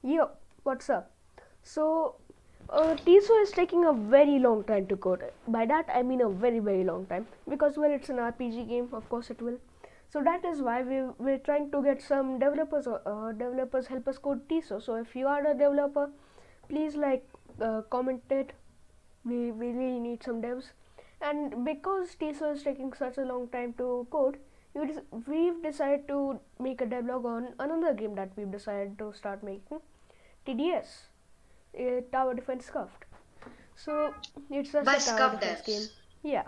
Yo, what's up? So, TSO is taking a very long time to code. By that, I mean a very, very long time. Because, well, it's an RPG game, of course it will. So, that is why we're trying to get some developers, developers help us code TSO. So, if you are a developer, please comment it. We really need some devs. And because TSO is taking such a long time to code, we've decided to make a devlog on another game that we've decided to start making. TDS, Tower Defense Scuffed. So it's just By a tower Scuff defense game. Devs. Yeah,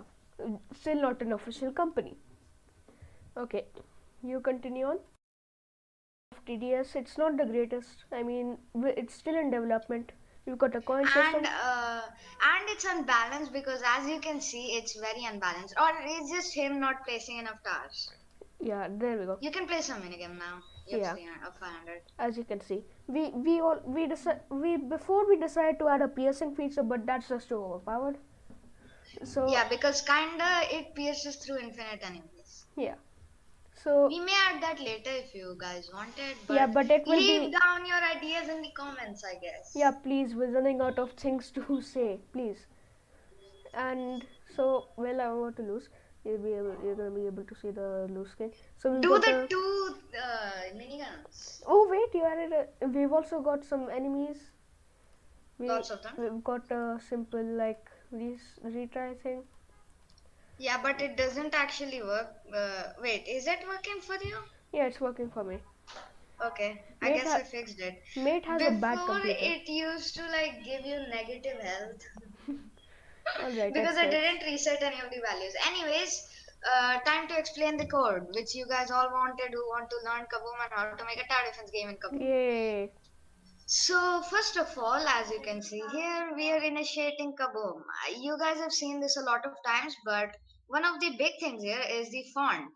still not an official company. Okay, you continue on. TDS, it's not the greatest. I mean, it's still in development. We've got a coin And system. uh, and it's unbalanced because as you can see, it's very unbalanced. Or it's just him not placing enough towers. Yeah, there we go. You can play some minigame now. You have Yeah, 300 or 500. as you can see, we before we decided to add a piercing feature, but that's just too overpowered. So Yeah, because kinda it pierces through infinite enemies. yeah, so We may add that later if you guys wanted, yeah, but but it will leave be. down your ideas in the comments, I Yeah, guess. please, we're running out of things to say, please. And so, well, I'm about to lose. You're gonna be able to see the lose screen. So we've Do got the a. two miniguns. Oh wait, you added a. We've also got some enemies. We Lots of them. we've got a simple like retry thing. Yeah, but it doesn't actually work. Wait, is it working for you? Yeah, it's working for me. Okay, I Mate guess ha- I fixed it. Mate has a bad Before computer. it used to like give you negative health All right, because that's I fixed. didn't reset any of the values. Anyways, time to explain the code, which you guys all wanted who want to learn Kaboom and how to make a tower defense game in Kaboom. Yay! So, first of all, as you can see here, we are initiating Kaboom. You guys have seen this a lot of times, but one of the big things here is the font.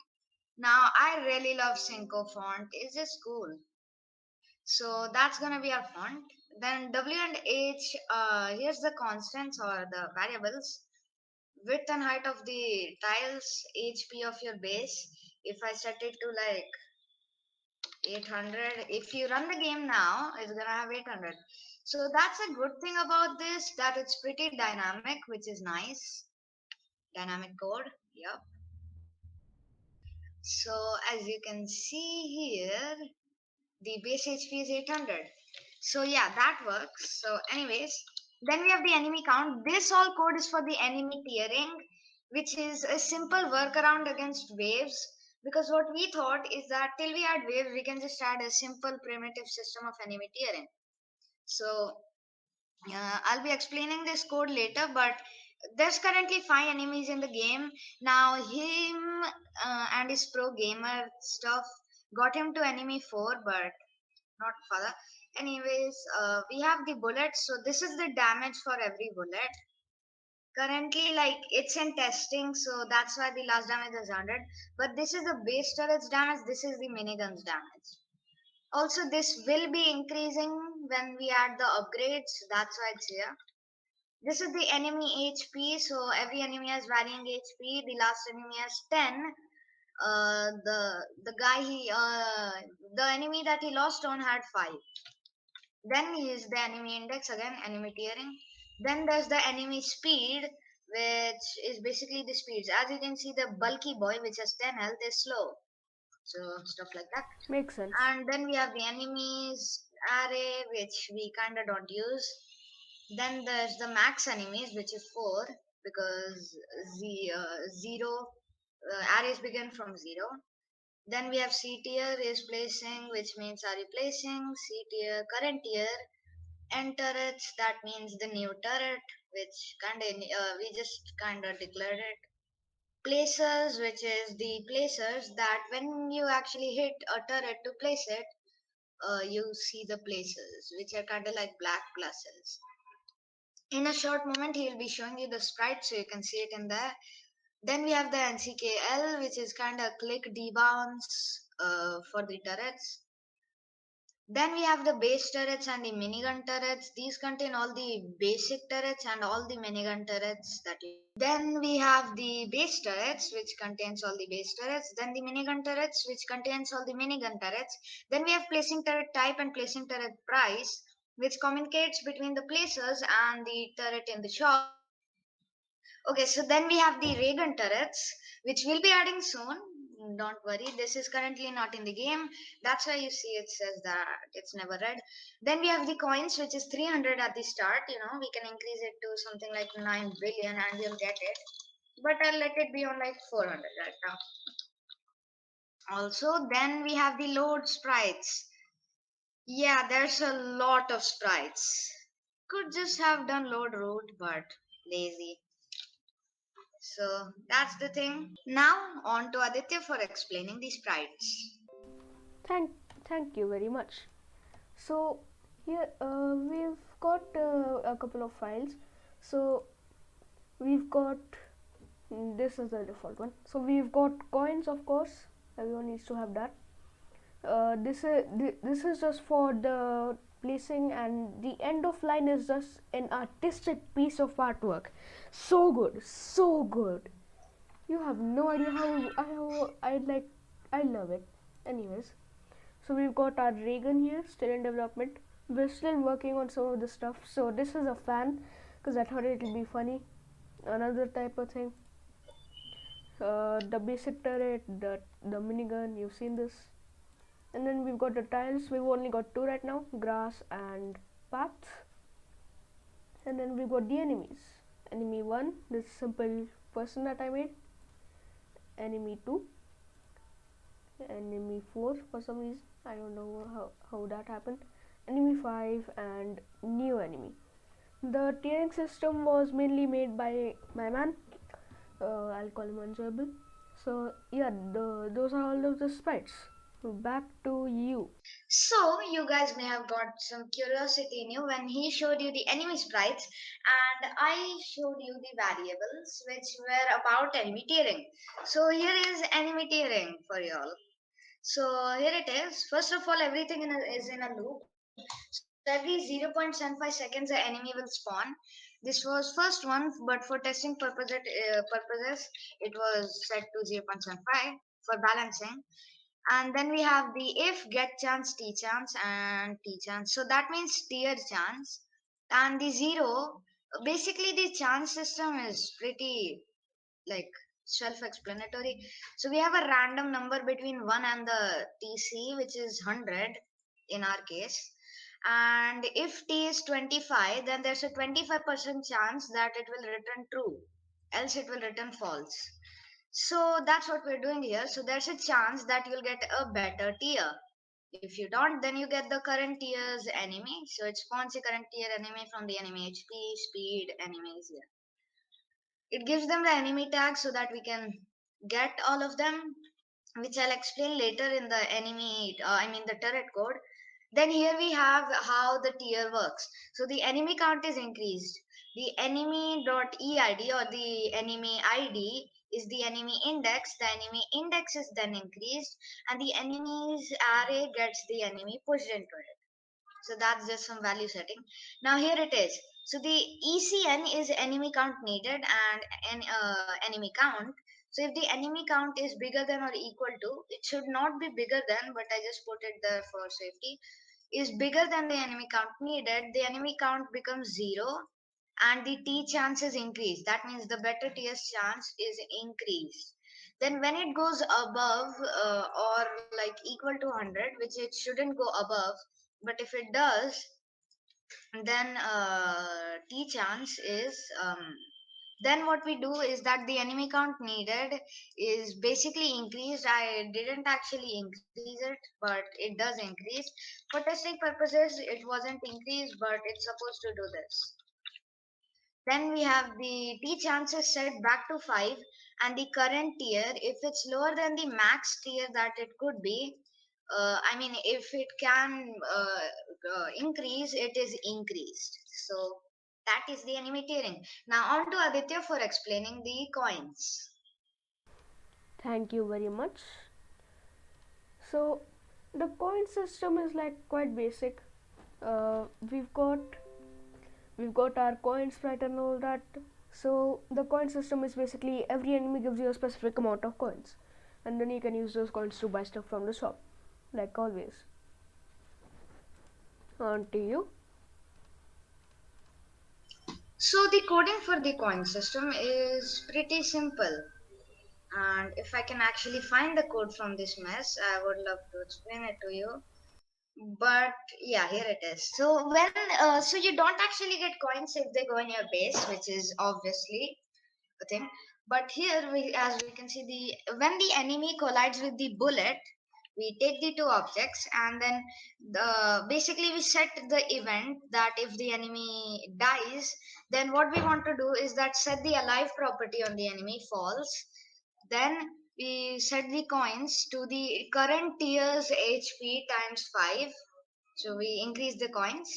Now, I really love Cinco font. It's just cool. So that's gonna be our font. Then W and H, here's the constants or the variables. Width and height of the tiles, HP of your base. If I set it to like 800, if you run the game now, it's gonna have 800. So that's a good thing about this, that it's pretty dynamic, which is nice. Dynamic code, yep. So as you can see here, the base HP is 800. So yeah, that works. So anyways, then we have the enemy count. This all code is for the enemy tiering, which is a simple workaround against waves. Because what we thought is that till we add waves, we can just add a simple primitive system of enemy tiering. So I'll be explaining this code later, but there's currently 5 enemies in the game. Now him and his pro gamer stuff got him to enemy 4, but not father. Anyways, we have the bullets. So this is the damage for every bullet. Currently, like it's in testing, so that's why the last damage is 100. But this is the base turret's damage. This is the minigun's damage. Also, this will be increasing when we add the upgrades. That's why it's here. This is the enemy HP. So every enemy has varying HP. The last enemy has 10. The guy the enemy that he lost on had 5. Then is the enemy index again, enemy tiering. Then there's the enemy speed, which is basically the speeds. As you can see, the bulky boy, which has 10 health, is slow. So stuff like that. Makes sense. And then we have the enemies array, which we kinda don't use. Then there's the max enemies, which is 4, because zero arrays begin from 0. Then we have C tier is placing, which means are replacing. C tier, current tier, and turrets, that means the new turret, which we just kinda declared it. Placers, which is the placers that when you actually hit a turret to place it, you see the placers, which are kinda like black pluses. In a short moment, he will be showing you the sprite, so you can see it in there. Then we have the NCKL, which is kinda click debounce for the turrets. Then we have the base turrets and the minigun turrets. These contain all the basic turrets and all the minigun turrets that you. Then we have the base turrets, which contains all the base turrets. Then the minigun turrets, which contains all the minigun turrets. Then we have placing turret type and placing turret price, which communicates between the placers and the turret in the shop. Okay, so then we have the ray gun turrets, which we'll be adding soon. Don't worry, this is currently not in the game. That's why you see it says that it's never read. Then we have the coins, which is 300 at the start. We can increase it to something like 9 billion and you'll get it. But I'll let it be on like 400 right now. Also, then we have the load sprites. Yeah, there's a lot of sprites. Could just have done load route, but lazy. So that's the thing. Now on to Aditya for explaining the sprites. Thank, thank you very much. So here we've got a couple of files. So we've got this is the default one. So we've got coins, of course. Everyone needs to have that. This is just for the placing, and the end of line is just an artistic piece of artwork. So good, so good. You have no idea I love it. Anyways, so we've got our Reagan here, still in development. We're still working on some of the stuff. So this is a fan, because I thought it'll be funny. Another type of thing. The basic turret, the minigun. You've seen this. And then we've got the tiles. We've only got two right now: grass and paths. And then we've got the enemies. Enemy 1, this simple person that I made. Enemy 2, enemy 4 for some reason. I don't know how that happened. Enemy 5 and new enemy. The tiering system was mainly made by my man. I'll call him Enjoyable. So yeah, those are all of the sprites. Back to you. So you guys may have got some curiosity in you when he showed you the enemy sprites and I showed you the variables which were about enemy tiering. So here is enemy tiering for you all. So here it is. First of all, everything is in a loop. So every 0.75 seconds, the enemy will spawn. This was first one, but for testing purposes, it was set to 0.75 for balancing. And then we have the if, get chance, t chance, and t chance. So that means tier chance. And the zero, basically the chance system is pretty like self-explanatory. So we have a random number between 1 and the TC, which is 100 in our case. And if T is 25, then there's a 25% chance that it will return true, else it will return false. So that's what we're doing here. So there's a chance that you'll get a better tier. If you don't, then you get the current tier's enemy. So it spawns a current tier enemy from the enemy HP, speed, enemies here. It gives them the enemy tag so that we can get all of them, which I'll explain later in the the turret code. Then here we have how the tier works. So the enemy count is increased. The enemy.eid or the enemy ID is the enemy index. The enemy index is then increased and the enemy's array gets the enemy pushed into it. So that's just some value setting. Now here it is. So the ECN is enemy count needed and enemy count. So if the enemy count is bigger than or equal to, it should not be bigger than, but I just put it there for safety, is bigger than the enemy count needed, the enemy count becomes 0 and the T chance is increased. That means the better TS chance is increased. Then when it goes above or like equal to 100, which it shouldn't go above, but if it does, then T chance is then what we do is that the enemy count needed is basically increased. I didn't actually increase it, but it does increase. For testing purposes, it wasn't increased, but it's supposed to do this. Then we have the T chances set back to 5 and the current tier, if it's lower than the max tier that it could be, if it can increase, it is increased. So that is the enemy tiering. Now on to Aditya for explaining the coins. Thank you very much. So The coin system is like quite basic. Uh, we've got we've got our coin sprite and all that. So the coin system is basically every enemy gives you a specific amount of coins, and then you can use those coins to buy stuff from the shop, like always. On to you. So the coding for the coin system is pretty simple. And if I can actually find the code from this mess, I would love to explain it to you. But yeah, here it is. So so you don't actually get coins if they go in your base, which is obviously a thing. But here, as we can see, the when the enemy collides with the bullet, we take the two objects, and then basically we set the event that if the enemy dies, then what we want to do is that set the alive property on the enemy false. Then we set the coins to the current tier's HP times 5. So we increase the coins.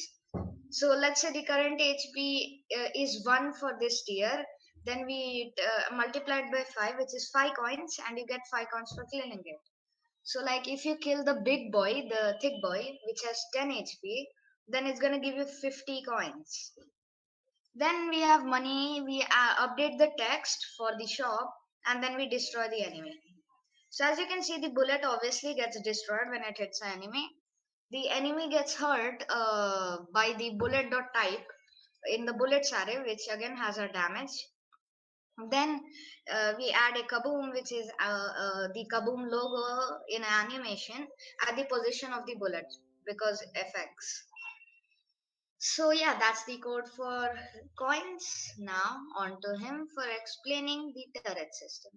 So let's say the current HP is 1 for this tier. Then we multiply it by 5, which is 5 coins, and you get 5 coins for killing it. So, like if you kill the big boy, the thick boy, which has 10 HP, then it's gonna give you 50 coins. Then we have money, we update the text for the shop, and then we destroy the enemy. So as you can see, the bullet obviously gets destroyed when it hits the enemy. The enemy gets hurt by the bullet dot type in the bullets array, which again has a damage. Then we add a kaboom, which is the kaboom logo in animation at the position of the bullet because FX. So yeah, that's the code for coins. Now on to him for explaining the turret system.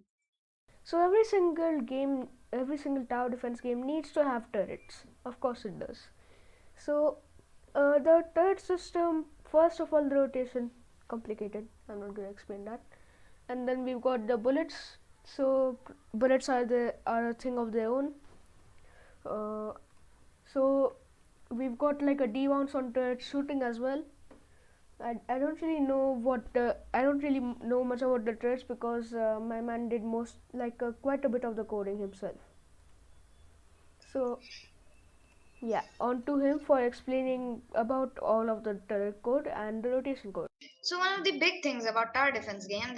So every single tower defense game needs to have turrets. Of course it does. So the turret system, first of all, the rotation, complicated. I'm not going to explain that. And then we've got the bullets. So bullets are a thing of their own. Uh, so we've got like a D-bounce on turret shooting as well. I don't really know I don't really know much about the turrets because my man did quite a bit of the coding himself. So yeah, on to him for explaining about all of the turret code and the rotation code. So one of the big things about tower defense games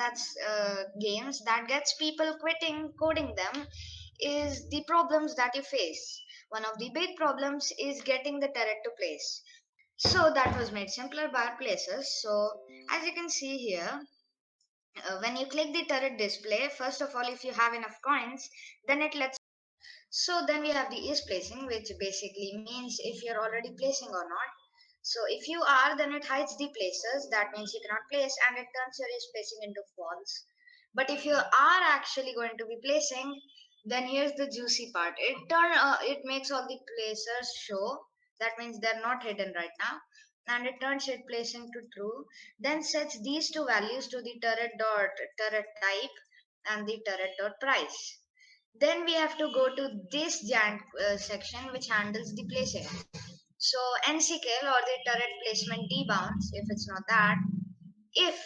that gets people quitting coding them is the problems that you face. One of the big problems is getting the turret to place. So that was made simpler by places. So as you can see here, when you click the turret display, first of all, if you have enough coins, then it lets. So then we have the is placing, which basically means if you're already placing or not. So if you are, then it hides the places. That means you cannot place, and it turns your is placing into false. But if you are actually going to be placing, then here's the juicy part. It makes all the placers show. That means they're not hidden right now, and it turns it placing to true. Then sets these two values to the turret type and the turret dot price. Then we have to go to this giant section which handles the placing. So NCKL or the turret placement debounce, if it's not that, if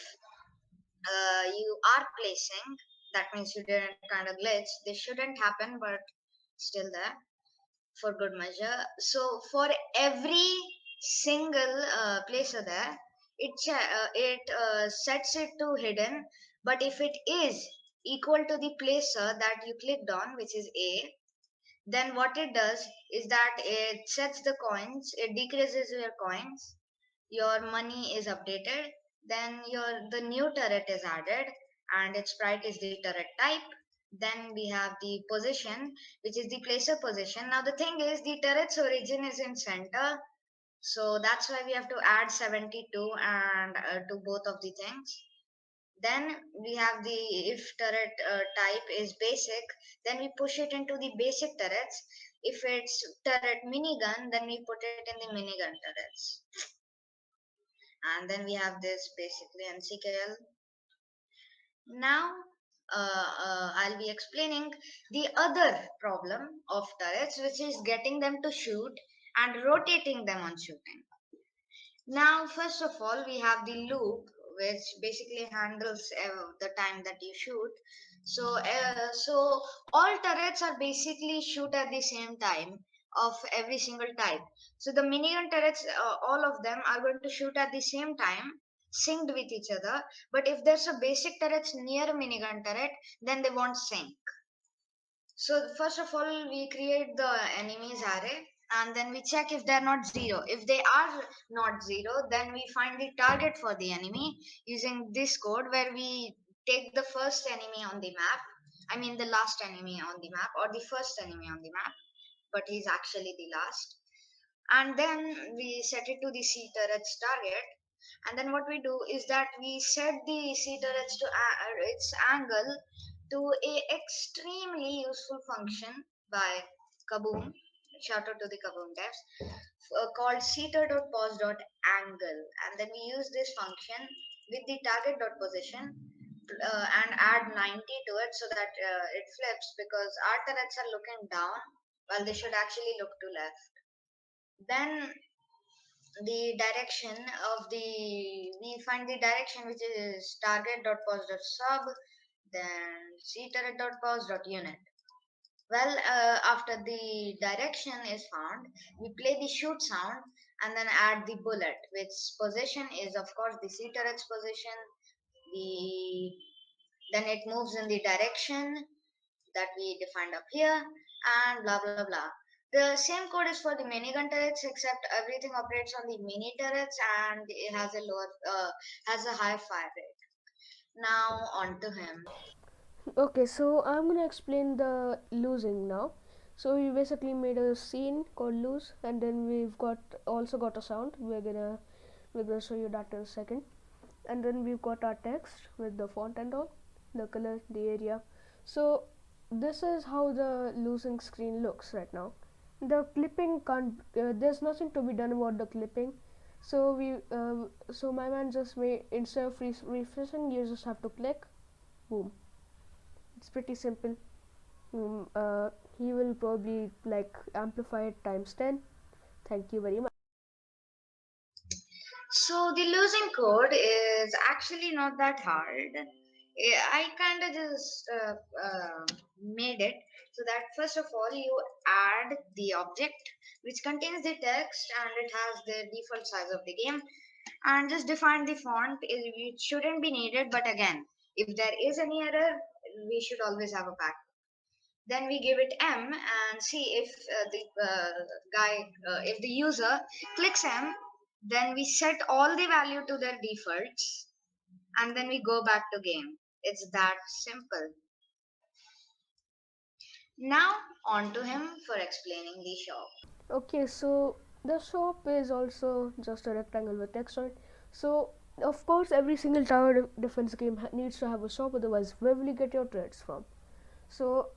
you are placing, that means you didn't kind of glitch. This shouldn't happen, but still there for good measure. So for every single placer there, it sets it to hidden. But if it is equal to the placer that you clicked on, which is A, then what it does is that it sets the coins, it decreases your coins, your money is updated, then the new turret is added, and its sprite is the turret type. Then we have the position, which is the placer position. Now the thing is, the turret's origin is in center, so that's why we have to add 72 and to both of the things. Then we have the if turret type is basic, then we push it into the basic turrets. If it's turret minigun, then we put it in the minigun turrets. And then we have this basically NCKL. Now I'll be explaining the other problem of turrets, which is getting them to shoot and rotating them on shooting. Now, first of all, we have the loop, which basically handles the time that you shoot. So all turrets are basically shoot at the same time. of every single type. So the minigun turrets, all of them are going to shoot at the same time, synced with each other. But if there's a basic turret near a minigun turret, then they won't sync. So first of all, we create the enemies array and then we check if they're not zero. If they are not zero, then we find the target for the enemy using this code where we take the first enemy on the map. I mean the last enemy on the map or the first enemy on the map, but he's actually the last. And then we set it to the C turret's target. And then what we do is that we set the C turrets to its angle to a extremely useful function by Kaboom. Shout out to the Kaboom devs, called seater.pos.angle, and then we use this function with the target.position and add 90 to it so that it flips because our turrets are looking down while they should actually look to left. Then the direction of the we find the direction which is target.pos.sub, then cturret.pos.unit. Well, after the direction is found, we play the shoot sound and then add the bullet, which position is of course the C turret's position. The then it moves in the direction that we defined up here, and blah blah blah. The same code is for the minigun turrets, except everything operates on the mini turrets and it has a lower, has a higher fire rate. Now on to him. Okay, so I'm gonna explain the losing now. So we basically made a scene called lose, and then we've got also got a sound. We're gonna show you that in a second. And then we've got our text with the font and all, the color, the area. So this is how the losing screen looks right now. The clipping can't. There's nothing to be done about the clipping. So my man just made, instead of refreshing, you just have to click, boom. It's pretty simple. He will probably like amplify it times 10. Thank you very much. So the losing code is actually not that hard. I kind of just made it so that first of all you add the object which contains the text and it has the default size of the game, and just define the font. It shouldn't be needed, but again, if there is any error, we should always have a backup. Then we give it M and see if if the user clicks M, then we set all the value to their defaults and then we go back to game. It's that simple. Now on to him for explaining the shop. Okay, so the shop is also just a rectangle with text on it. So of course, every single tower defense game needs to have a shop. Otherwise, where will you get your trades from? So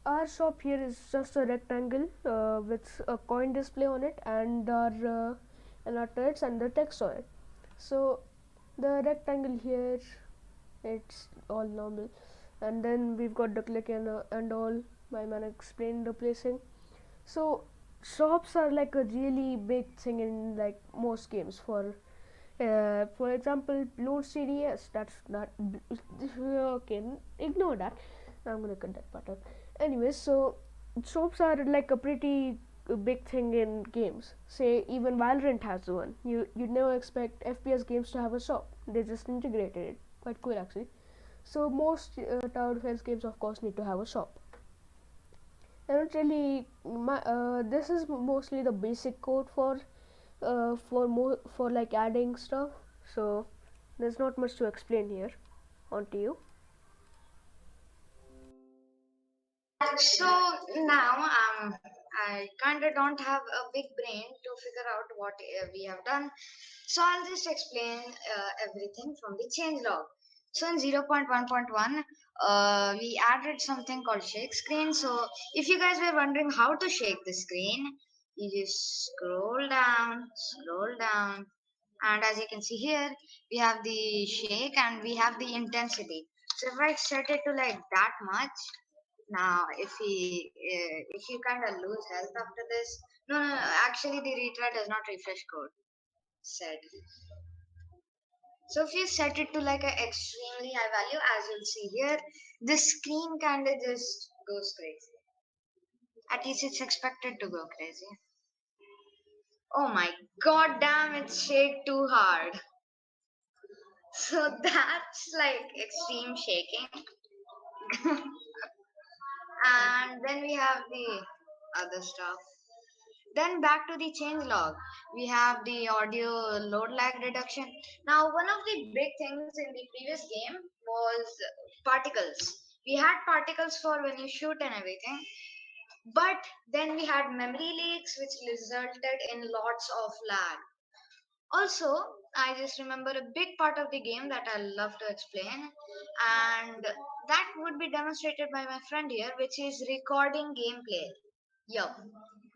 our shop here is just a rectangle with a coin display on it and our trades and the text on it. So the rectangle here, it's all normal, and then we've got the click and all. My man explained the placing. So shops are like a really big thing in like most games. For example, Bloons TDS. That's not okay. Ignore that. I'm gonna cut that part out. Anyways, so shops are like a pretty big thing in games. Say even Valorant has one. You'd never expect FPS games to have a shop. They just integrated it. Quite cool actually. So most tower defense games, of course, need to have a shop. I don't really. This is mostly the basic code for like adding stuff. So there's not much to explain here. On to you. So now I kind of don't have a big brain to figure out what we have done. So I'll just explain everything from the change log. So in 0.1.1, we added something called shake screen. So if you guys were wondering how to shake the screen, you just scroll down, and as you can see here, we have the shake and we have the intensity. So if I set it to like that much, now if you kind of lose health after this, no, actually the retry does not refresh code. Set. So if you set it to like an extremely high value, as you'll see here, the screen kind of just goes crazy. At least it's expected to go crazy. Oh my god damn, it's shake too hard. So that's like extreme shaking. And then we have the other stuff. Then back to the change log. We have the audio load lag reduction. Now, one of the big things in the previous game was particles. We had particles for when you shoot and everything, but then we had memory leaks, which resulted in lots of lag. Also, I just remember a big part of the game that I love to explain, and that would be demonstrated by my friend here, which is recording gameplay. Yo,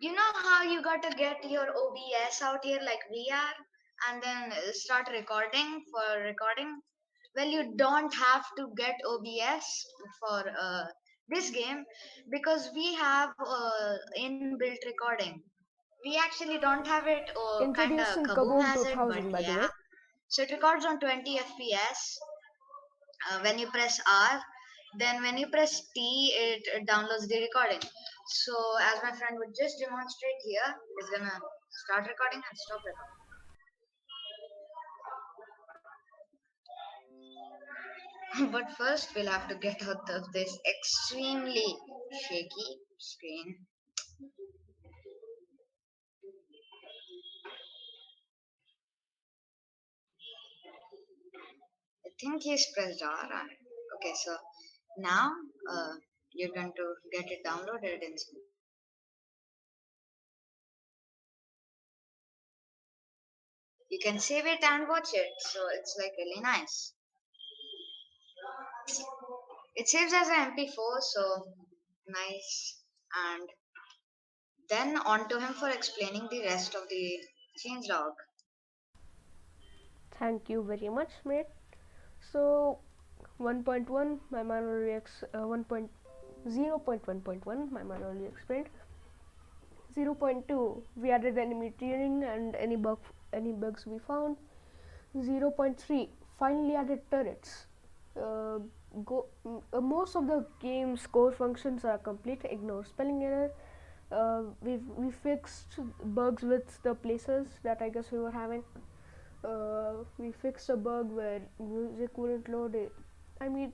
you know how you got to get your OBS out here like we are, and then start recording for recording? Well, you don't have to get OBS for this game because we have inbuilt recording. We actually don't have it, or kind of Introducing Kaboom Kaboom has it, but 2000, by the yeah. way. So it records on 20 FPS when you press R. Then when you press T, it downloads the recording. So as my friend would just demonstrate here, it's gonna start recording and stop recording. But first, we'll have to get out of this extremely shaky screen. I think he's pressed R. Okay, so now you're going to get it downloaded in. You can save it and watch it, so it's like really nice. It saves as an MP4, so nice. And then on to him for explaining the rest of the changelog. Thank you very much, mate. So, 1.1, my man already 1.0.1.1, my man already explained. 0.2, we added enemy tuning and any bugs we found. 0.3, finally added turrets. Uh, Most of the game's core functions are complete. Ignore spelling error. We fixed bugs with the places that I guess we were having. We fixed a bug where music wouldn't load it. I mean,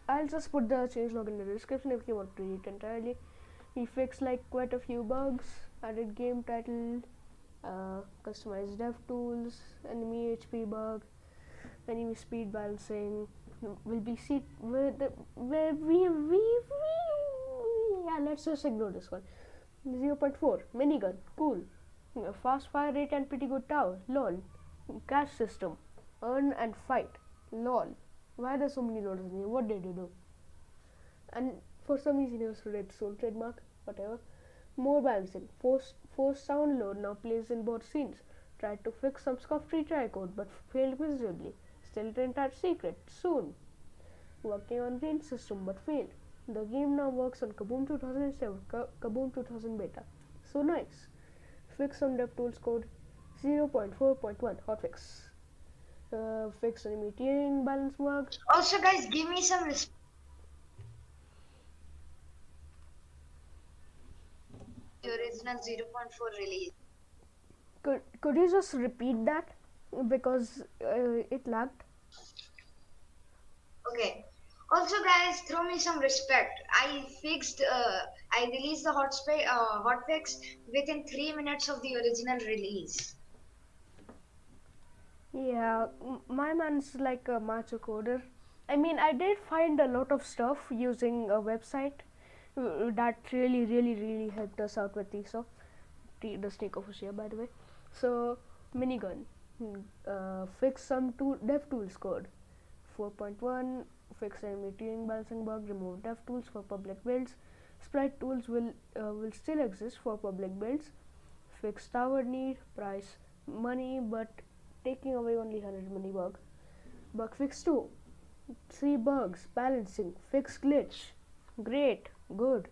I'll just put the changelog in the description if you want to read it entirely. We fixed like quite a few bugs, added game title, customized dev tools, enemy HP bug, enemy speed balancing. Will be see where the where we yeah. Let's just ignore this one. 0.4 minigun, cool. Fast fire rate and pretty good tower. Lol. Cash system, earn and fight. Lol. Why are there so many loads in here? What did you do? And for some reason, it was redstone trademark. Whatever. More balancing. Force sound load now plays in both scenes. Tried to fix some scuffed retry code but failed miserably. Still didn't touch secret. Soon. Working on range system but failed. The game now works on Kaboom 2007, Kaboom 2000 beta. So nice. Fix some DevTools code 0.4.1 hotfix. Fix enemy tearing balance bug. Also, guys, give me some respect. The original 0.4 release. Could you just repeat that because it lagged? Okay. Also, guys, throw me some respect. I released the hotfix within 3 minutes of the original release. Yeah, my man's like a macho coder. I mean, I did find a lot of stuff using a website that really helped us out with TSO, the Snake of Oshia, by the way. So, minigun, fix some dev tools code. 4.1, fix enemy tuning balancing bug, remove dev tools for public builds. Sprite tools will still exist for public builds. Fix tower need, price, money, but taking away only 100 money bug. Bug fix 2. 3 bugs, balancing, fix glitch. Great, good.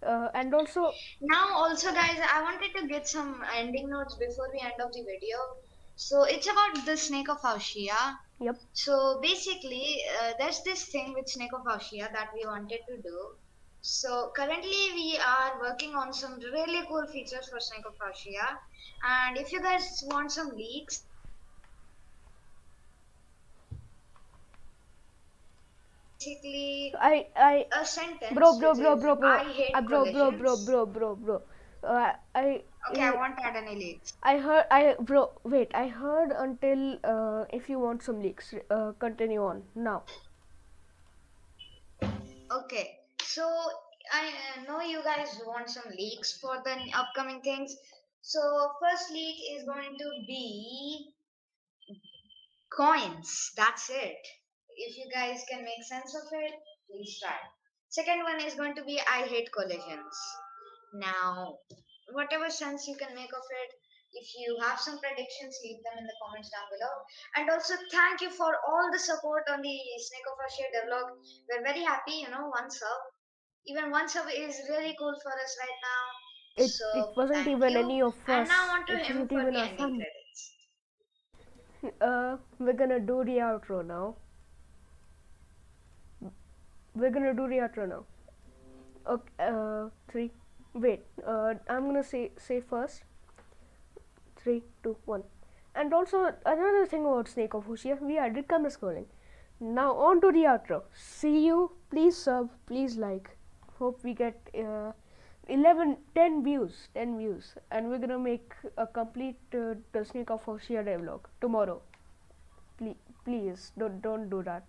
And also, Now, also, guys, I wanted to get some ending notes before we end of the video. So it's about the Snake of Aushia. yep, So basically, there's this thing with Snake of Aushia that we wanted to do. So currently we are working on some really cool features for Snake of Asia. And if you guys want some leaks, basically I a bro sentence bro which bro is bro bro I hate bro bro bro collisions. bro bro bro Okay, I won't add any leaks. I heard I bro wait I heard until if you want some leaks continue on now. Okay, so I know you guys want some leaks for the upcoming things. So first leak is going to be coins. That's it. If you guys can make sense of it, please try. Second one is going to be I hate collisions. Now, whatever sense you can make of it, if you have some predictions, leave them in the comments down below. And also, thank you for all the support on the Snake of Asia devlog. We're very happy, one sub. Even one sub is really cool for us right now. It So, wasn't thank even you. any of And now us. on to It him wasn't for even the our ending family. credits. We're gonna do the outro now. We're gonna do the outro now. Okay, three. Wait, I'm gonna say first. Three, two, one. And also another thing about Snake of Hushia, we added camera scrolling. Now on to the outro. See you. Please sub. Please like. Hope we get 11, 10 views, 10 views, and we're gonna make a complete the Snake of Hushia vlog tomorrow. Please, please don't do that.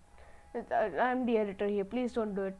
I'm the editor here. Please don't do it.